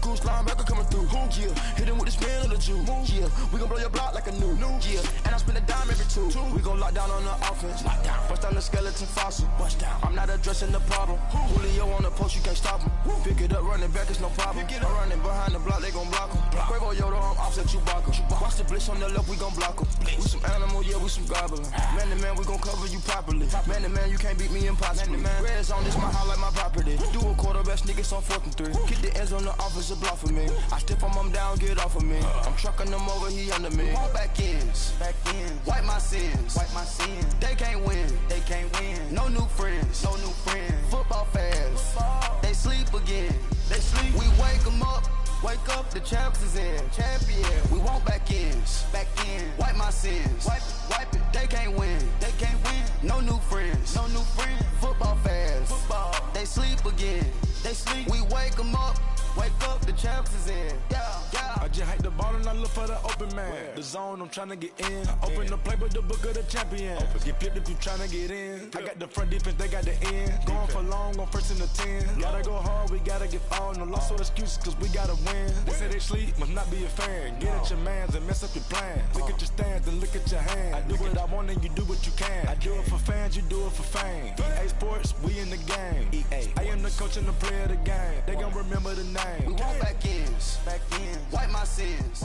goose linebacker coming through. Yeah, hit him with the spin of the Jew. Yeah, we gon' blow your block like a new. Yeah, and I spend a dime every two. We gon' lock down on the offense. Bust down the skeleton fossil. I'm not addressing the problem. Julio on the post, you can't stop him. Pick it up, running back, it's no problem. I'm running behind the block, they gon' block him. Quavo Yoda, I'm offset Chewbacca. Watch the blitz on the left, we gon' block him. We some animal, yeah, we some goblin. Man to man, we gon' cover you properly. Man to man, you can't beat me impossibly. Red zone, this my highlight, my property. Do a quarterback sneak, it's on 4th and 3. Kick the ends on the offensive block for me. I stiff him down, get off of me. I'm trucking them over, he under me. Back ends, wipe my sins, They can't win, No new friends, Football fast, they sleep again. We wake them up. Wake up, the champs is in. Champion. We want back ends. Wipe my sins. Wipe it. They can't win. No new friends. Football fast. They sleep again. We wake them up. Wake up, the champs is in. Yeah. I just hate the ball and I look for the open man. The zone, I'm trying to get in. Open the playbook, the book of the champion. Get flipped if you trying to get in. I got the front defense, they got the end. Going for long, on 1st and the 10. Gotta go hard, we gotta get on. No loss or excuses, cause we gotta win. They say they sleep, must not be a fan. Get at your mans and mess up your plans. Look at your stands and look at your hands. I do what I want and you do what you can. I do it for fans, you do it for fame. EA Sports, we in the game. I am the coach and the player of the game. They gon' remember the name. We want back ends. Wipe my sins.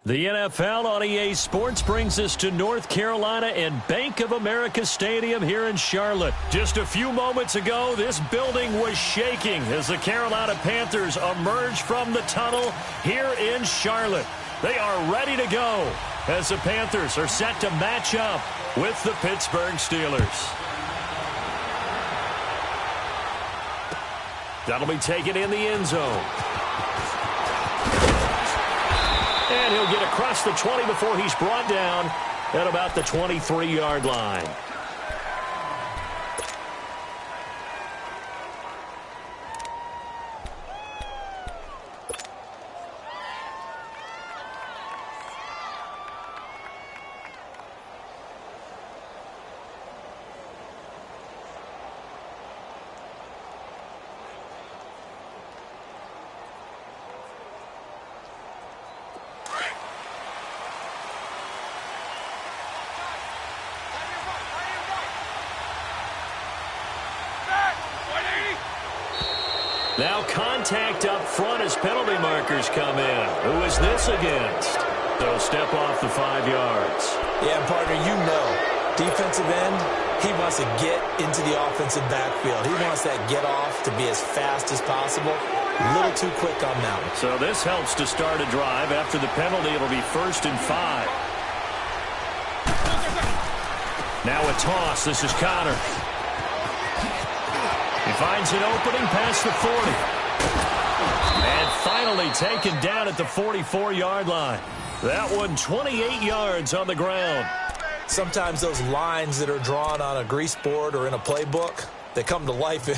The NFL on EA Sports brings us to North Carolina and Bank of America Stadium here in Charlotte. Just a few moments ago, this building was shaking as the Carolina Panthers emerged from the tunnel here in Charlotte. They are ready to go as the Panthers are set to match up with the Pittsburgh Steelers. That'll be taken in the end zone. And he'll get across the 20 before he's brought down at about the 23-yard line. Now contact up front as penalty markers come in. Who is this against? They'll step off the 5 yards. Yeah, partner, you know, defensive end, he wants to get into the offensive backfield. He wants that get off to be as fast as possible. A little too quick on that one. So this helps to start a drive. After the penalty, it'll be 1st and 5. Now a toss. This is Connor. He finds an opening past the 40. And finally taken down at the 44-yard line. That one 28 yards on the ground. Sometimes those lines that are drawn on a grease board or in a playbook, they come to life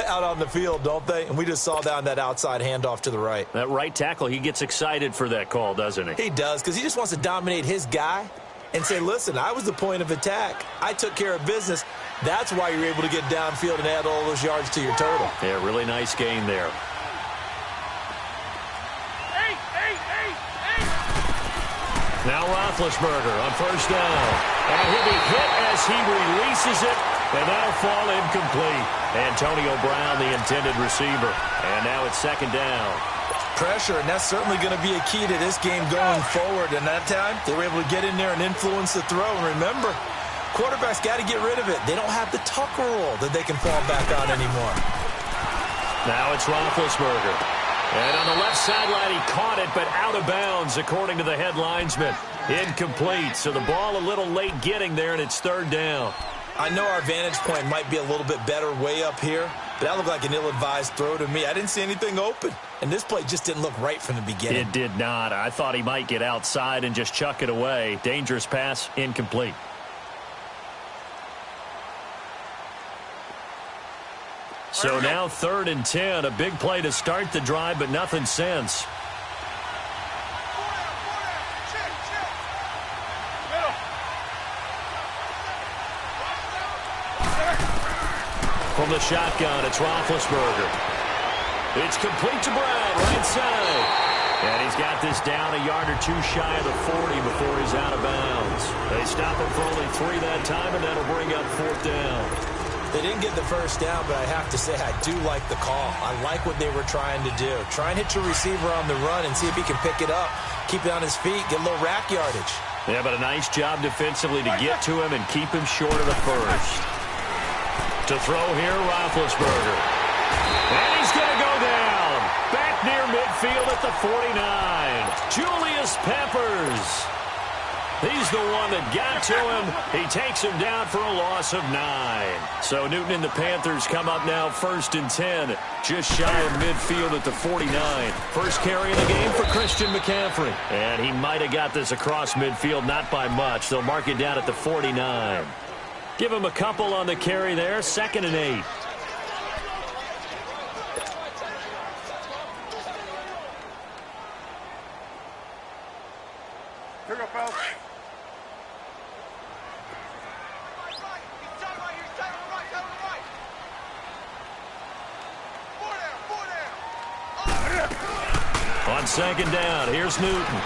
out on the field, don't they? And we just saw that on that outside handoff to the right. That right tackle, he gets excited for that call, doesn't he? He does, because he just wants to dominate his guy and say, listen, I was the point of attack. I took care of business. That's why you're able to get downfield and add all those yards to your total. Yeah, really nice gain there. Now Roethlisberger on 1st down. And he'll be hit as he releases it, and that'll fall incomplete. Antonio Brown, the intended receiver. And now it's 2nd down. Pressure, and that's certainly going to be a key to this game going forward. And that time, they were able to get in there and influence the throw. And remember, quarterbacks got to get rid of it. They don't have the Tucker rule that they can fall back on anymore. Now it's Roethlisberger. And on the left sideline, he caught it, but out of bounds, according to the head linesman. Incomplete, so the ball a little late getting there, and it's 3rd down. I know our vantage point might be a little bit better way up here, but that looked like an ill-advised throw to me. I didn't see anything open, and this play just didn't look right from the beginning. It did not. I thought he might get outside and just chuck it away. Dangerous pass, incomplete. So now 3rd and 10, a big play to start the drive, but nothing since. From the shotgun, it's Roethlisberger. It's complete to Brown, right side. And he's got this down a yard or two shy of the 40 before he's out of bounds. They stop him for only 3 that time, and that'll bring up 4th down. They didn't get the first down, but I have to say I do like the call. I like what they were trying to do. Try and hit your receiver on the run and see if he can pick it up, keep it on his feet, get a little rack yardage. Yeah, but a nice job defensively to get to him and keep him short of the first. To throw here, Roethlisberger. And he's going to go down. Back near midfield at the 49. Julius Peppers. He's the one that got to him. He takes him down for a loss of 9. So Newton and the Panthers come up now 1st and 10, just shy of midfield at the 49. First carry of the game for Christian McCaffrey. And he might have got this across midfield, not by much. They'll mark it down at the 49. Give him a couple on the carry there, 2nd and 8. Here we go, fellas. On 2nd down, here's Newton.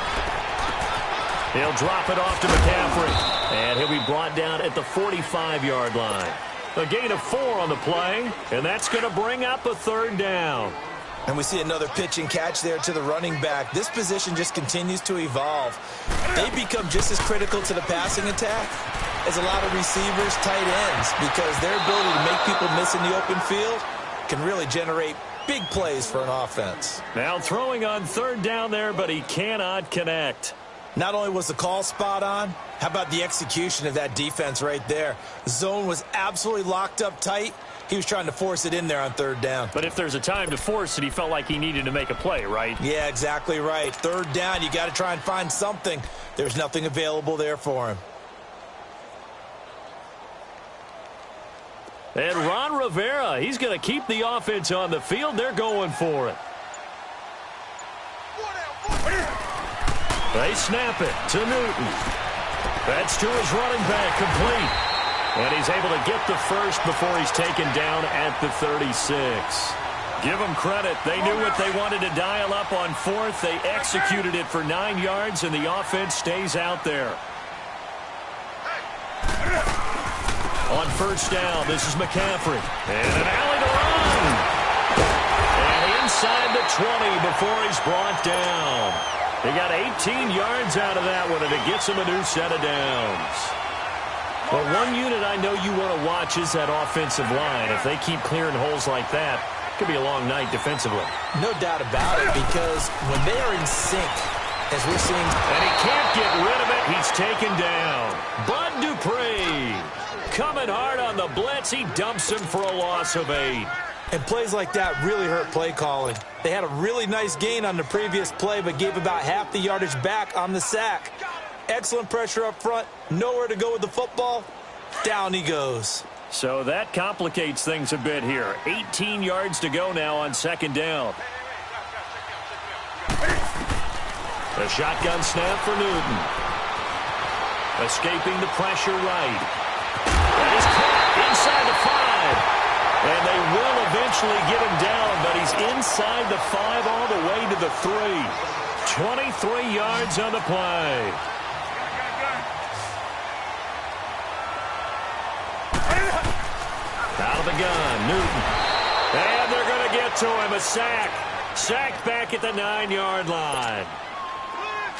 He'll drop it off to McCaffrey. And he'll be brought down at the 45-yard line. A gain of 4 on the play, and that's going to bring up a 3rd down. And we see another pitch and catch there to the running back. This position just continues to evolve. They become just as critical to the passing attack as a lot of receivers, tight ends, because their ability to make people miss in the open field can really generate big plays for an offense. Now throwing on 3rd down there, but he cannot connect. Not only was the call spot on, how about the execution of that defense right there? The zone was absolutely locked up tight. He was trying to force it in there on 3rd down. But if there's a time to force it, he felt like he needed to make a play, right? Yeah, exactly right. 3rd down, you got to try and find something. There's nothing available there for him. And Ron Rivera, he's going to keep the offense on the field. They're going for it. They snap it to Newton. That's to his running back, complete. And he's able to get the first before he's taken down at the 36. Give them credit. They knew what they wanted to dial up on 4th. They executed it for 9 yards, and the offense stays out there. On 1st down, this is McCaffrey. And an alley to run. And inside the 20 before he's brought down. They got 18 yards out of that one, and it gets him a new set of downs. But one unit I know you want to watch is that offensive line. If they keep clearing holes like that, it could be a long night defensively. No doubt about it, because when they are in sync, as we're seeing... And he can't get rid of it. He's taken down. Bud Dupree coming hard on the blitz. He dumps him for a loss of 8. And plays like that really hurt play calling. They had a really nice gain on the previous play, but gave about half the yardage back on the sack. Excellent pressure up front. Nowhere to go with the football. Down he goes. So that complicates things a bit here. 18 yards to go now on 2nd down. A shotgun snap for Newton. Escaping the pressure right. That is caught inside the 5. And they will eventually get him down, but he's inside the 5 all the way to the 3. 23 yards on the play. Out of the gun, Newton. And they're going to get to him. A sack. Sacked back at the 9-yard line.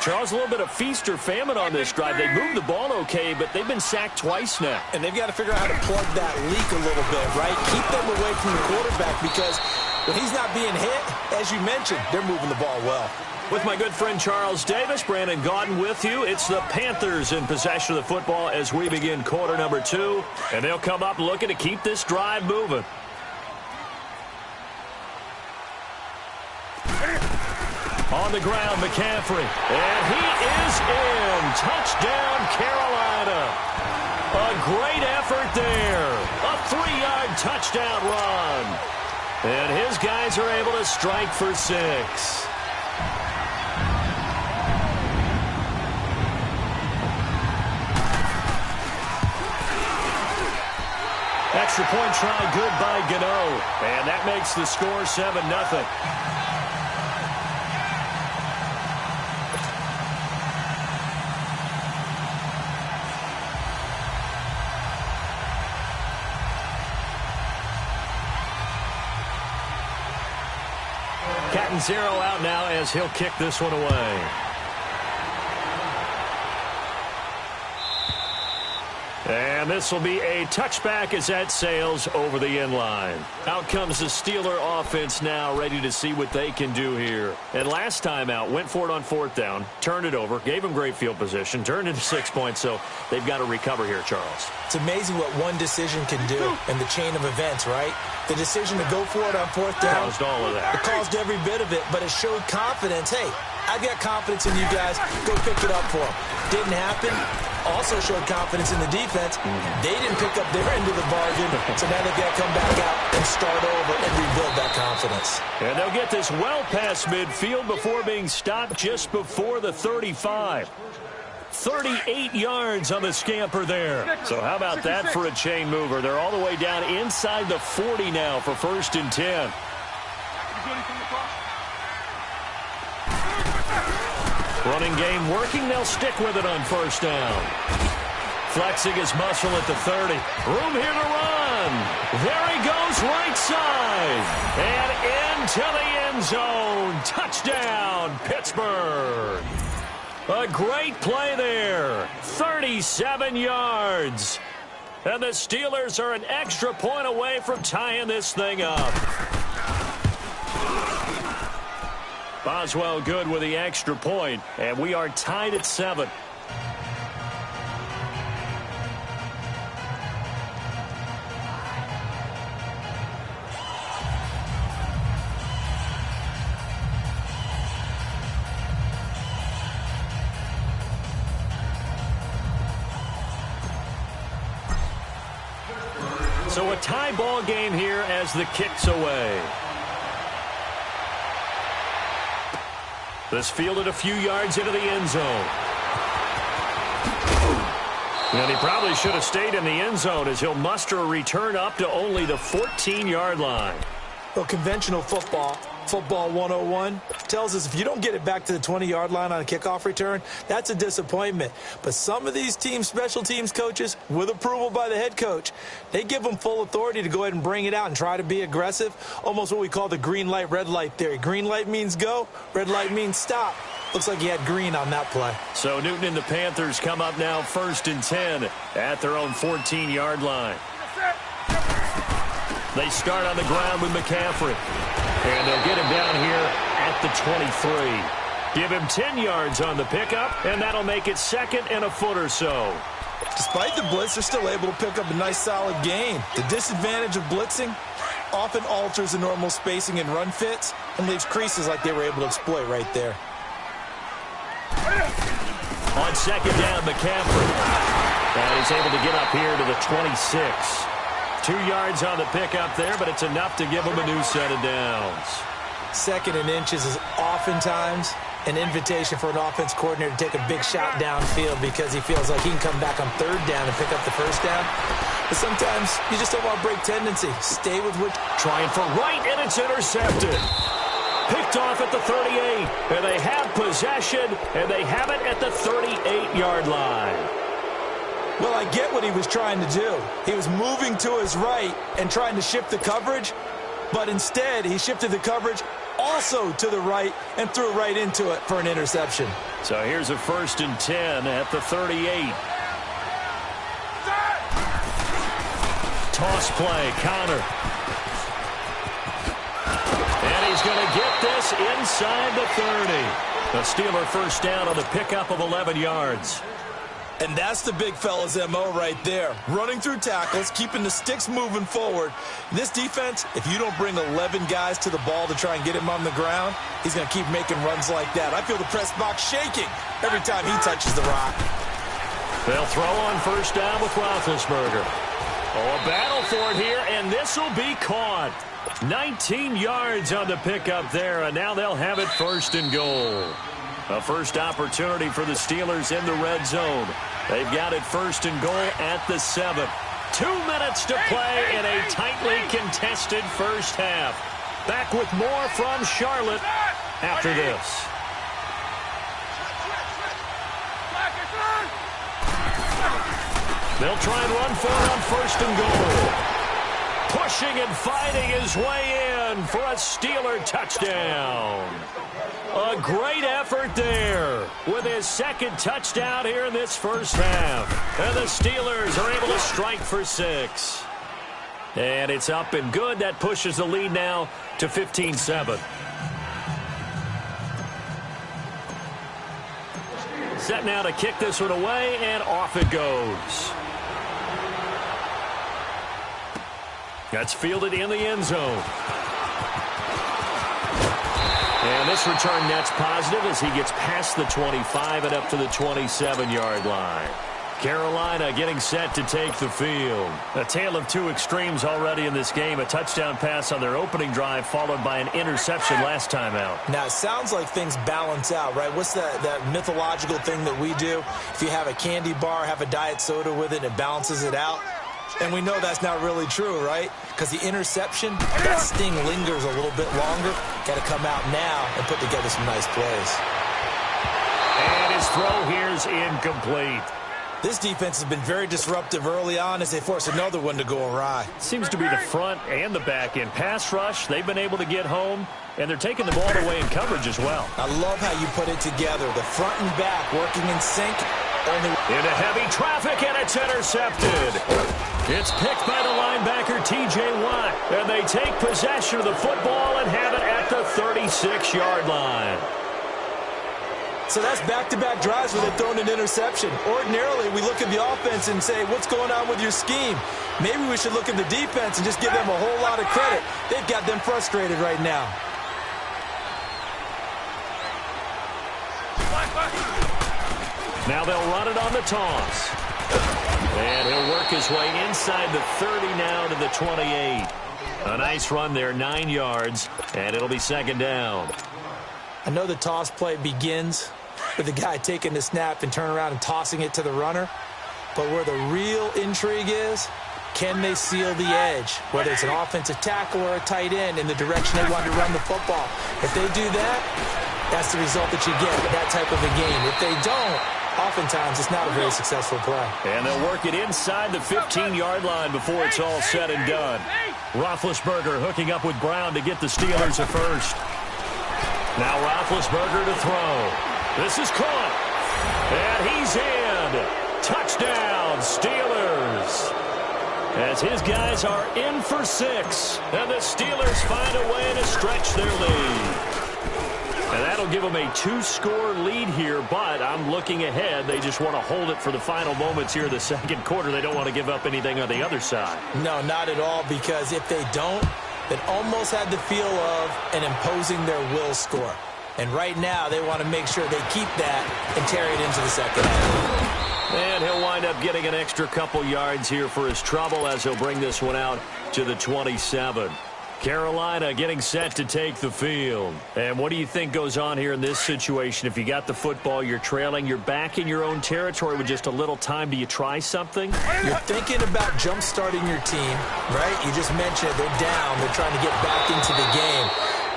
Charles, a little bit of feast or famine on this drive. They moved the ball okay, but they've been sacked twice now. And they've got to figure out how to plug that leak a little bit, right? Keep them away from the quarterback, because when he's not being hit, as you mentioned, they're moving the ball well. With my good friend Charles Davis, Brandon Gaudin with you. It's the Panthers in possession of the football as we begin quarter number 2. And they'll come up looking to keep this drive moving. On the ground, McCaffrey. And he is in. Touchdown, Carolina. A great effort there. A 3-yard touchdown run. And his guys are able to strike for 6. extra point try good by Gano. And that makes the score 7-0. Catanzaro out now as he'll kick this one away. And this will be a touchback as that sails over the end line. Out comes the Steeler offense now, ready to see what they can do here. And last time out, went for it on 4th down, turned it over, gave them great field position, turned into 6 points, so they've got to recover here, Charles. It's amazing what one decision can do in the chain of events, right? The decision to go for it on 4th down. Caused all of that. It caused every bit of it, but it showed confidence. Hey, I've got confidence in you guys. Go pick it up for them. Didn't happen. Also showed confidence in the defense. They didn't pick up their end of the bargain, so now they've got to come back out and start over and rebuild that confidence. And they'll get this well past midfield before being stopped just before the 35. 38 yards on the scamper there. So how about that for a chain mover? They're all the way down inside the 40 now for 1st and 10. Running game working. They'll stick with it on 1st down. Flexing his muscle at the 30. Room here to run. There he goes, right side. And into the end zone. Touchdown, Pittsburgh. A great play there. 37 yards. And the Steelers are an extra point away from tying this thing up. Boswell good with the extra point, and we are tied at 7. So a tie ball game here as the kick's away. This fielded a few yards into the end zone. And he probably should have stayed in the end zone as he'll muster a return up to only the 14-yard line. Well, conventional football 101, tells us if you don't get it back to the 20-yard line on a kickoff return, that's a disappointment. But some of these teams, special teams coaches, with approval by the head coach, they give them full authority to go ahead and bring it out and try to be aggressive, almost what we call the green light, red light theory. Green light means go, red light means stop. Looks like he had green on that play. So Newton and the Panthers come up now 1st and 10 at their own 14-yard line. They start on the ground with McCaffrey. And they'll get him down here at the 23. Give him 10 yards on the pickup, and that'll make it 2nd and a foot or so. Despite the blitz, they're still able to pick up a nice, solid gain. The disadvantage of blitzing often alters the normal spacing and run fits and leaves creases like they were able to exploit right there. On 2nd down, McCaffrey. And he's able to get up here to the 26. 2 yards on the pickup there, but it's enough to give him a new set of downs. 2nd and inches is oftentimes an invitation for an offense coordinator to take a big shot downfield because he feels like he can come back on 3rd down and pick up the 1st down. But sometimes you just don't want to break tendency. Stay with what... Trying for right, and it's intercepted. Picked off at the 38, and they have possession, and they have it at the 38-yard line. Well, I get what he was trying to do. He was moving to his right and trying to shift the coverage, but instead he shifted the coverage also to the right and threw right into it for an interception. So here's a 1st and 10 at the 38. Toss play, Connor. And he's going to get this inside the 30. The Steeler 1st down on the pickup of 11 yards. And that's the big fella's MO right there. Running through tackles, keeping the sticks moving forward. This defense, if you don't bring 11 guys to the ball to try and get him on the ground, he's going to keep making runs like that. I feel the press box shaking every time he touches the rock. They'll throw on 1st down with Roethlisberger. Oh, a battle for it here, and this will be caught. 19 yards on the pickup there, and now they'll have it 1st and goal. A first opportunity for the Steelers in the red zone. They've got it 1st and goal at the 7. 2 minutes to play in a tightly contested first half. Back with more from Charlotte after this. They'll try and run for it on 1st and goal. Pushing and fighting his way in for a Steeler touchdown. A great effort there with his 2nd touchdown here in this first half. And the Steelers are able to strike for 6. And it's up and good. That pushes the lead now to 15-7. Set now to kick this one away, and off it goes. That's fielded in the end zone. And this return net's positive as he gets past the 25 and up to the 27-yard line. Carolina getting set to take the field. A tale of 2 extremes already in this game. A touchdown pass on their opening drive followed by an interception last time out. Now, it sounds like things balance out, right? What's that mythological thing that we do? If you have a candy bar, have a diet soda with it, it balances it out. And we know that's not really true, right? Because the interception, that sting lingers a little bit longer. Got to come out now and put together some nice plays. And his throw here's incomplete. This defense has been very disruptive early on as they force another one to go awry. Seems to be the front and the back end. Pass rush, they've been able to get home, and they're taking the ball away in coverage as well. I love how you put it together. The front and back working in sync. Into heavy traffic, and it's intercepted. It's picked by the linebacker, T.J. Watt. And they take possession of the football and have it at the 36-yard line. So that's back-to-back drives where they've thrown an interception. Ordinarily, we look at the offense and say, what's going on with your scheme? Maybe we should look at the defense and just give them a whole lot of credit. They've got them frustrated right now. Now they'll run it on the toss. And he'll work his way inside the 30 now to the 28. A nice run there, 9 yards, and it'll be 2nd down. I know the toss play begins with the guy taking the snap and turning around and tossing it to the runner. But where the real intrigue is, can they seal the edge? Whether it's an offensive tackle or a tight end in the direction they want to run the football. If they do that, that's the result that you get with that type of a game. If they don't, oftentimes it's not a very successful play. And they'll work it inside the 15-yard line before it's all said and done. Roethlisberger hooking up with Brown to get the Steelers a first. Now Roethlisberger to throw. This is caught. And he's in. Touchdown, Steelers. As his guys are in for 6. And the Steelers find a way to stretch their lead. And that'll give them a 2-score lead here, but I'm looking ahead. They just want to hold it for the final moments here in the 2nd quarter. They don't want to give up anything on the other side. No, not at all, because if they don't, it almost had the feel of an imposing their will score. And right now, they want to make sure they keep that and carry it into the 2nd half. And he'll wind up getting an extra couple yards here for his trouble as he'll bring this one out to the 27. Carolina getting set to take the field. And what do you think goes on here in this situation? If you got the football, you're trailing, you're back in your own territory with just a little time. Do you try something? You're thinking about jump-starting your team, right? You just mentioned they're down. They're trying to get back into the game.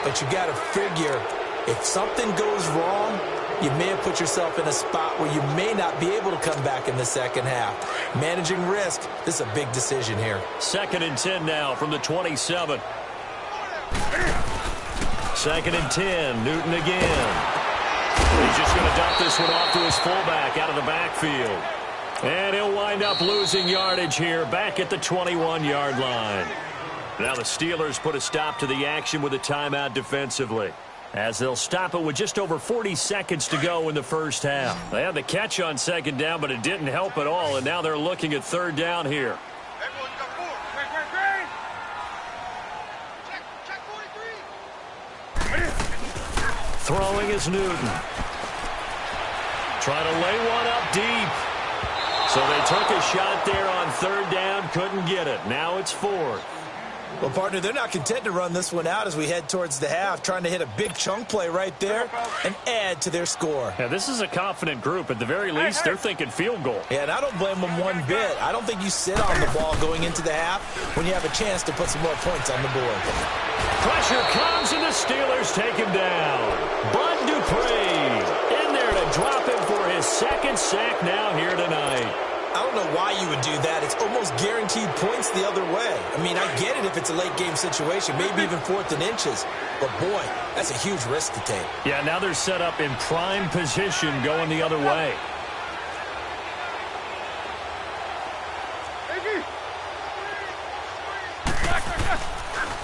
But you got to figure if something goes wrong, you may have put yourself in a spot where you may not be able to come back in the 2nd half. Managing risk, this is a big decision here. 2nd and 10 now from the 27. 2nd and 10, Newton again. He's just going to dump this one off to his fullback out of the backfield. And he'll wind up losing yardage here back at the 21-yard line. Now the Steelers put a stop to the action with a timeout defensively, as they'll stop it with just over 40 seconds to go in the first half. They had the catch on 2nd down, but it didn't help at all, and now they're looking at 3rd down here. Throwing is Newton. Trying to lay one up deep. So they took a shot there on 3rd down, couldn't get it. Now it's 4th. Well, partner, they're not content to run this one out as we head towards the half, trying to hit a big chunk play right there and add to their score. Yeah, this is a confident group. At the very least, they're thinking field goal. Yeah, and I don't blame them one bit. I don't think you sit on the ball going into the half when you have a chance to put some more points on the board. Pressure comes, and the Steelers take him down. Bud Dupree in there to drop him for his second sack now here tonight. I don't know why you would do that. It's almost guaranteed points the other way. I mean, I get it if it's a late-game situation, maybe even 4th and inches. But, boy, that's a huge risk to take. Yeah, now they're set up in prime position going the other way.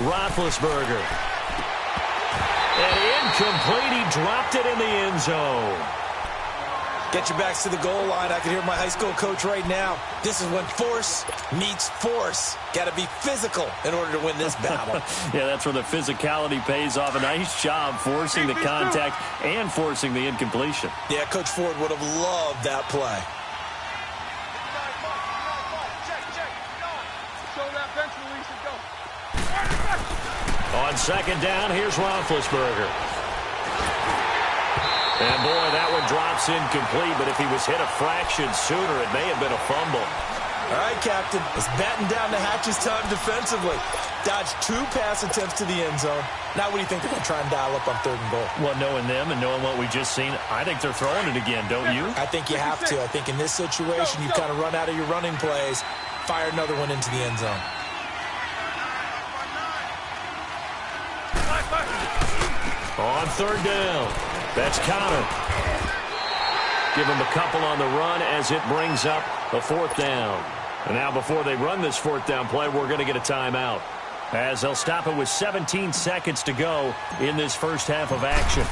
Roethlisberger. And incomplete. He dropped it in the end zone. Get your backs to the goal line. I can hear my high school coach right now. This is when force meets force. Got to be physical in order to win this battle. Yeah, that's where the physicality pays off. A nice job forcing the contact and forcing the incompletion. Yeah, Coach Ford would have loved that play. On second down, here's Roethlisberger. And, boy, that one drops incomplete, but if he was hit a fraction sooner, it may have been a fumble. All right, Captain. It's batten down the hatches time defensively. Dodged 2 pass attempts to the end zone. Now what do you think they're going to try and dial up on 3rd and goal? Well, knowing them and knowing what we just seen, I think they're throwing it again, don't you? I think you have to. I think in this situation, you kind of run out of your running plays, fire another one into the end zone. On 3rd down, that's Connor. Give him a couple on the run as it brings up a 4th down. And now before they run this 4th down play, we're going to get a timeout, as they'll stop it with 17 seconds to go in this first half of action.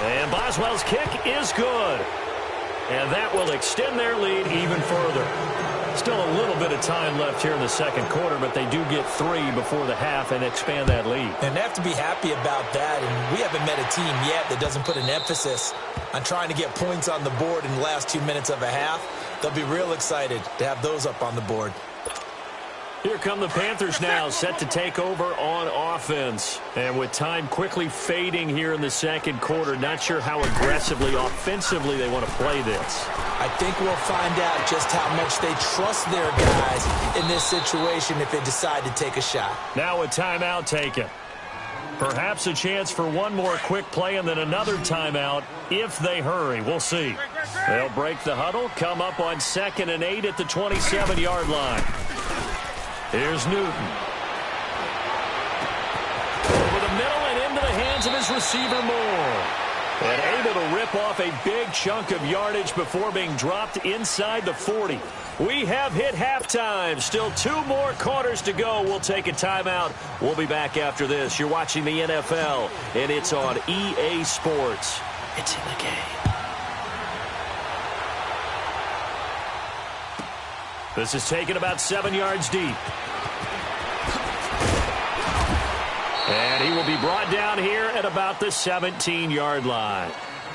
And Boswell's kick is good. And that will extend their lead even further. Still a little bit of time left here in the second quarter, but they do get 3 before the half and expand that lead. And they have to be happy about that. And we haven't met a team yet that doesn't put an emphasis on trying to get points on the board in the last 2 minutes of a half. They'll be real excited to have those up on the board. Here come the Panthers now, set to take over on offense. And with time quickly fading here in the second quarter, not sure how aggressively, offensively they want to play this. I think we'll find out just how much they trust their guys in this situation if they decide to take a shot. Now a timeout taken. Perhaps a chance for one more quick play and then another timeout if they hurry. We'll see. They'll break the huddle, come up on 2nd and 8 at the 27-yard line. Here's Newton. Over the middle and into the hands of his receiver Moore. And able to rip off a big chunk of yardage before being dropped inside the 40. We have hit halftime. Still 2 more quarters to go. We'll take a timeout. We'll be back after this. You're watching the NFL, and it's on EA Sports. It's in the game. This is taken about 7 yards deep. And he will be brought down here at about the 17-yard line.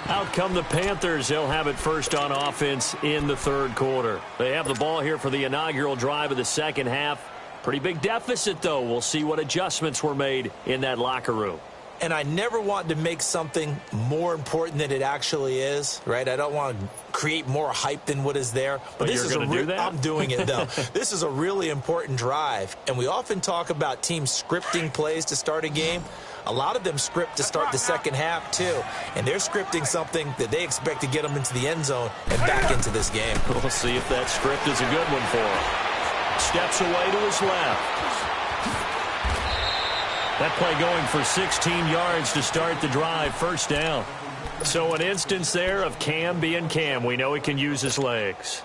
Out come the Panthers. They'll have it first on offense in the 3rd quarter. They have the ball here for the inaugural drive of the second half. Pretty big deficit, though. We'll see what adjustments were made in that locker room. And I never want to make something more important than it actually is, right? I don't want to create more hype than what is there. But this is I'm doing it, though. This is a really important drive. And we often talk about teams scripting plays to start a game. A lot of them script to start the second half, too. And they're scripting something that they expect to get them into the end zone and back into this game. We'll see if that script is a good one for him. Steps away to his left. That play going for 16 yards to start the drive, first down. So an instance there of Cam being Cam. We know he can use his legs.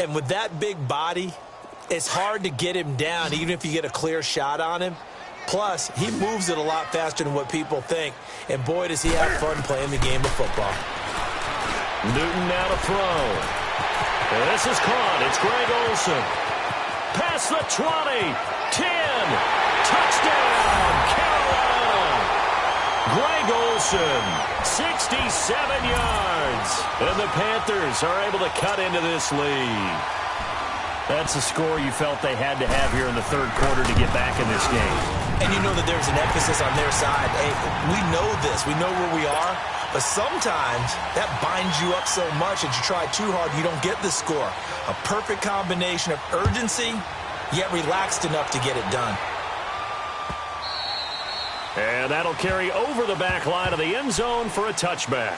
And with that big body, it's hard to get him down, even if you get a clear shot on him. Plus, he moves it a lot faster than what people think. And boy, does he have fun playing the game of football. Newton now to throw. And this is caught. It's Greg Olsen. Past the 20. 10. Touchdown, Carolina. Greg Olsen, 67 yards. And the Panthers are able to cut into this lead. That's a score you felt they had to have here in the third quarter to get back in this game. And you know that there's an emphasis on their side. Hey, we know this. We know where we are. But sometimes that binds you up so much that you try too hard, you don't get the score. A perfect combination of urgency, yet relaxed enough to get it done. And that'll carry over the back line of the end zone for a touchback.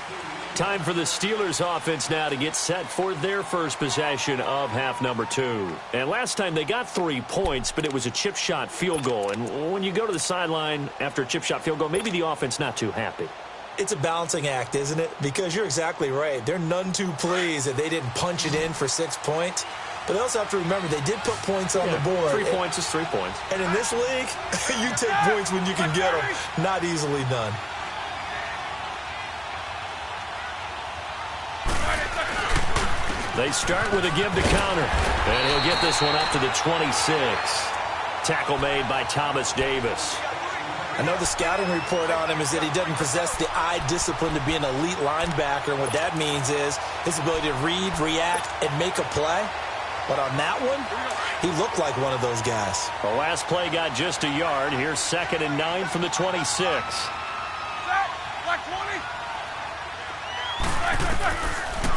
Time for the Steelers offense now to get set for their first possession of half number 2. And last time they got 3 points, but it was a chip shot field goal. And when you go to the sideline after a chip shot field goal, maybe the offense not too happy. It's a balancing act, isn't it? Because you're exactly right. They're none too pleased that they didn't punch it in for 6 points. But they also have to remember they did put points on the board. 3 points is 3 points. And in this league, you take points when you can get them. Not easily done. They start with a give to counter. And he'll get this one up to the 26. Tackle made by Thomas Davis. I know the scouting report on him is that he doesn't possess the eye discipline to be an elite linebacker. And what that means is his ability to read, react, and make a play. But on that one, he looked like one of those guys. The last play got just a yard. Here's 2nd and 9 from the 26.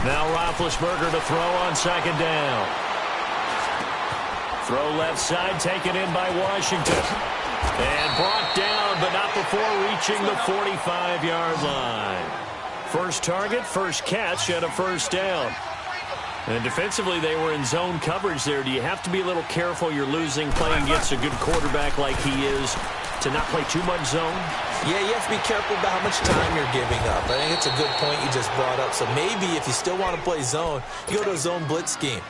Now Roethlisberger to throw on 2nd down. Throw left side, taken in by Washington. And brought down, but not before reaching the 45-yard line. First target, first catch, and a first down. And defensively, they were in zone coverage there. Do you have to be a little careful you're losing playing against a good quarterback like he is to not play too much zone? Yeah, you have to be careful about how much time you're giving up. I think it's a good point you just brought up. So maybe if you still want to play zone, you go to a zone blitz scheme.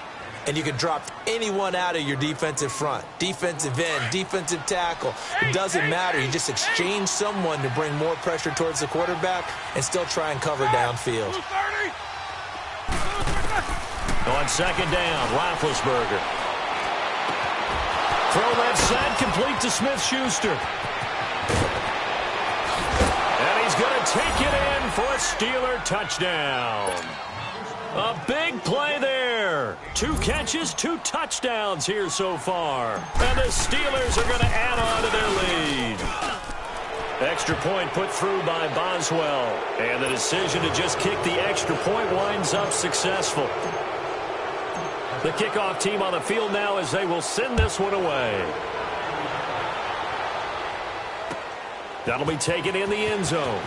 And you can drop anyone out of your defensive front. Defensive end, defensive tackle. It doesn't matter. You just exchange someone to bring more pressure towards the quarterback and still try and cover downfield. On 2nd down, Roethlisberger. Throw left side, complete to Smith-Schuster. And he's going to take it in for a Steeler touchdown. A big play there. 2 catches, 2 touchdowns here so far. And the Steelers are going to add on to their lead. Extra point put through by Boswell. And the decision to just kick the extra point winds up successful. The kickoff team on the field now as they will send this one away. That'll be taken in the end zone.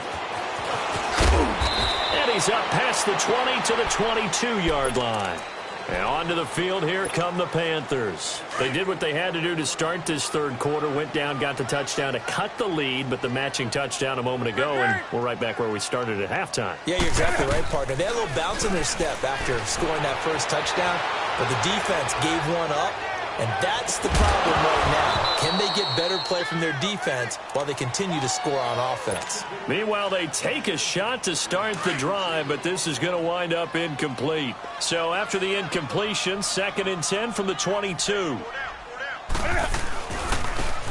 And he's up past the 20 to the 22-yard line. And onto the field, here come the Panthers. They did what they had to do to start this third quarter, went down, got the touchdown to cut the lead, but the matching touchdown a moment ago, and we're right back where we started at halftime. Yeah, you're exactly right, partner. They had a little bounce in their step after scoring that first touchdown, but the defense gave one up, and that's the problem right now. Can they get better play from their defense while they continue to score on offense? Meanwhile, they take a shot to start the drive, but this is going to wind up incomplete. So after the incompletion, 2nd and 10 from the 22.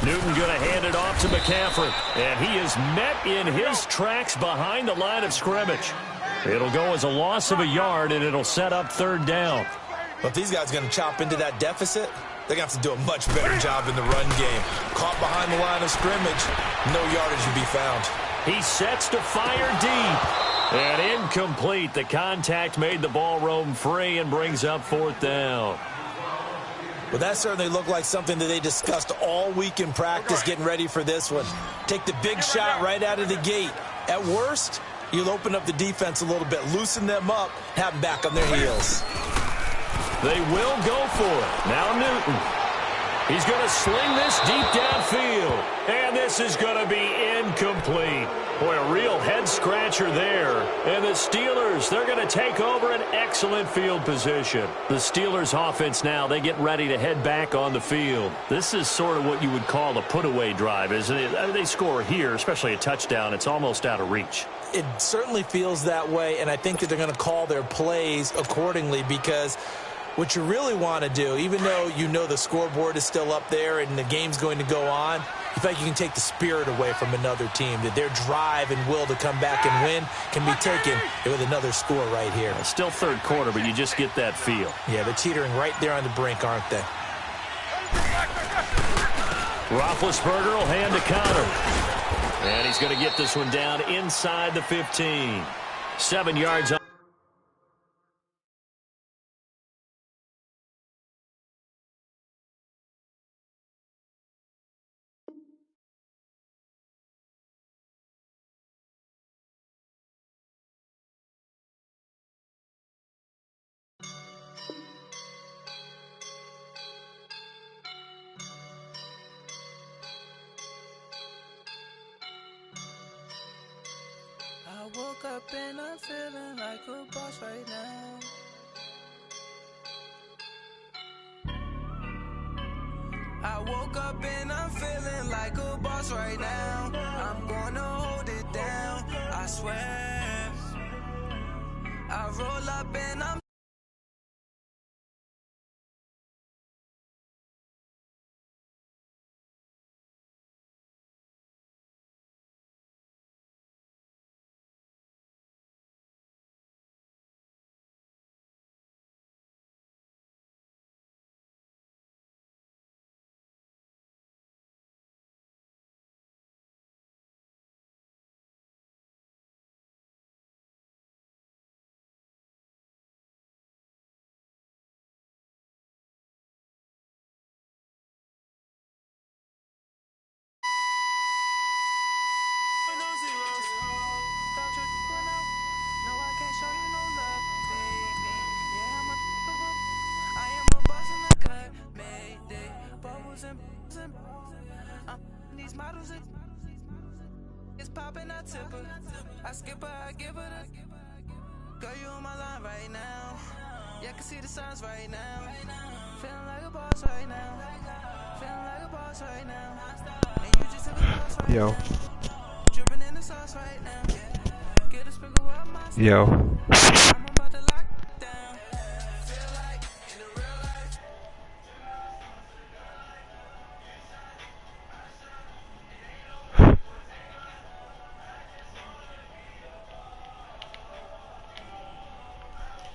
Newton going to hand it off to McCaffrey, and he is met in his tracks behind the line of scrimmage. It'll go as a loss of a yard, and it'll set up 3rd down. Well, if these guys are going to chop into that deficit, they're going to have to do a much better job in the run game. Caught behind the line of scrimmage, no yardage to be found. He sets to fire deep. And incomplete. The contact made the ball roam free and brings up 4th down. Well, that certainly looked like something that they discussed all week in practice getting ready for this one. Take the big shot right out of the gate. At worst, you'll open up the defense a little bit, loosen them up, have them back on their heels. They will go for it. Now Newton. He's going to sling this deep downfield. And this is going to be incomplete. Boy, a real head-scratcher there. And the Steelers, they're going to take over an excellent field position. The Steelers' offense now, they get ready to head back on the field. This is sort of what you would call a put-away drive, isn't it? They score here, especially a touchdown. It's almost out of reach. It certainly feels that way, and I think that they're going to call their plays accordingly because what you really want to do, even though you know the scoreboard is still up there and the game's going to go on, You feel like you can take the spirit away from another team, that their drive and will to come back and win can be taken with another score right here. Still third quarter, but you just get that feel. Yeah, they're teetering right there on the brink, aren't they? Roethlisberger will hand a counter. And he's going to get this one down inside the 15. 7 yards on. I woke up and I'm feeling like a boss right now. I woke up and I'm feeling like a boss right now. I'm gonna hold it down, I swear. I roll up and I'm these models it's popping, I tip her. I skip her, I give her the girl, you on my line right now. Yeah, I can see the signs right now. Feeling like a boss right now. Feeling like a boss right now. And you just took a boss right Yo. now. Dripping in the sauce right now. Get a sprinkle of my Yo.